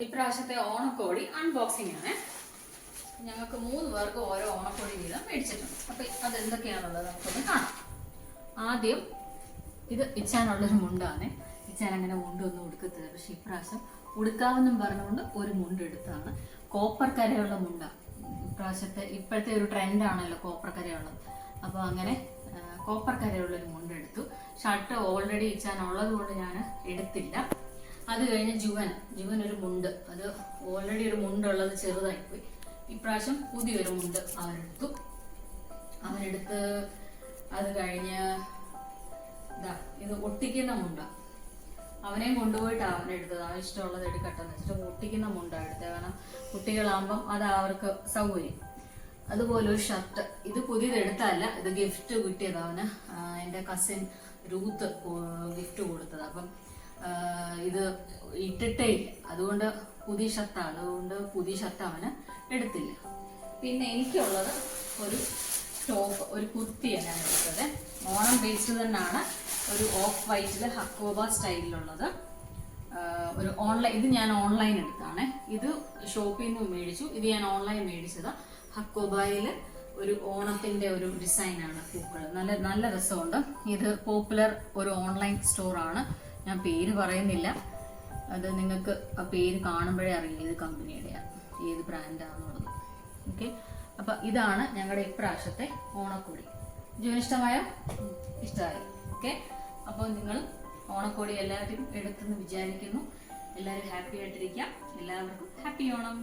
ഇപ്രാവശ്യത്തെ ഓണക്കോടി അൺബോക്സിംഗ് ആണ്. ഞങ്ങൾക്ക് 3 പേർക്ക് ഓരോ ഓണക്കോടി വീതം മേടിച്ചിട്ടുണ്ട്. അപ്പൊ അതെന്തൊക്കെയാണുള്ളത് നമുക്കൊന്ന് കാണാം. ആദ്യം ഇത് ഇച്ചാനുള്ളൊരു മുണ്ടാണ്. ഇച്ചാൻ അങ്ങനെ മുണ്ടൊന്നും ഉടുക്കത്തില്ല, പക്ഷെ ഇപ്രാവശ്യം ഉടുക്കാവെന്നും പറഞ്ഞുകൊണ്ട് ഒരു മുണ്ട് എടുത്താണ്. കോപ്പർ കരയുള്ള മുണ്ടാണ് ഇപ്രാവശ്യത്തെ. ഇപ്പോഴത്തെ ഒരു ട്രെൻഡാണല്ലോ കോപ്പർ കരയുള്ളത്. അപ്പോൾ അങ്ങനെ കോപ്പർ കരയുള്ളൊരു മുണ്ട് എടുത്തു. ഷർട്ട് ഓൾറെഡി ഇച്ചാനുള്ളത് കൊണ്ട് ഞാൻ എടുത്തില്ല. അത് കഴിഞ്ഞ് ജുവൻ ഒരു മുണ്ട്, അത് ഓൾറെഡി ഒരു മുണ്ടുള്ളത് ചെറുതായിപ്പോയി. ഇപ്രാവശ്യം പുതിയൊരു മുണ്ട് അവനെടുത്ത് അത് കഴിഞ്ഞ് ഇത് ഒട്ടിക്കുന്ന മുണ്ട അവനെയും കൊണ്ടുപോയിട്ടാണ് അവനെടുത്തത്. അവൻ ഇഷ്ടമുള്ളത് എടുക്കട്ടെന്ന് വെച്ചിട്ട് ഒട്ടിക്കുന്ന മുണ്ടാണ് എടുത്തത്. കാരണം കുട്ടികളാകുമ്പം അത് അവർക്ക് സൗകര്യം. അതുപോലെ ഒരു ഷർട്ട്, ഇത് പുതിയത് എടുത്തതല്ല, ഇത് ഗിഫ്റ്റ് കിട്ടിയത് അവന്. എൻ്റെ കസിൻ രൂത്ത് ഗിഫ്റ്റ് കൊടുത്തത്. അപ്പം ഇത് ഇട്ടിട്ടേ ഇല്ല, അതുകൊണ്ട് പുതിയ ഷർട്ടാണ്. അതുകൊണ്ട് പുതിയ ഷർട്ട് അവന് എടുത്തില്ല. പിന്നെ എനിക്കുള്ളത് ഒരു ടോപ്പ്, ഒരു കുർത്തിയാണ് ഞാൻ എടുത്തത്. ഓണം ബേസ്ഡ് തന്നെയാണ്. ഒരു ഓഫ് വൈറ്റിൽ ഹക്കോബ സ്റ്റൈലിലുള്ളത്. ഒരു ഓൺലൈൻ, ഇത് ഞാൻ ഓൺലൈൻ എടുത്താണ്. ഇത് ഷോപ്പിൽ നിന്ന് മേടിച്ചു. ഇത് ഞാൻ ഓൺലൈൻ മേടിച്ചത്. ഹക്കോബയിൽ ഒരു ഓണത്തിന്റെ ഒരു ഡിസൈനാണ് പൂക്കൾ. നല്ല രസമുണ്ട്. ഇത് പോപ്പുലർ ഒരു ഓൺലൈൻ സ്റ്റോറാണ്. ഞാൻ പേര് പറയുന്നില്ല, അത് നിങ്ങൾക്ക് ആ പേര് കാണുമ്പോഴേ അറിയില്ല ഏത് കമ്പനിയുടെയാണ്, ഏത് ബ്രാൻഡാണെന്നുള്ളത്. ഓക്കെ, അപ്പം ഇതാണ് ഞങ്ങളുടെ ഇപ്രാവശ്യത്തെ ഓണക്കോടി. ജോന് ഇഷ്ടമായോ? ഇഷ്ടമായി. ഓക്കെ, അപ്പോൾ നിങ്ങൾ ഓണക്കോടി എല്ലാവരും എടുത്തെന്ന് വിചാരിക്കുന്നു. എല്ലാവരും ഹാപ്പി ആയിട്ടിരിക്കാം. എല്ലാവർക്കും ഹാപ്പി ഓണം.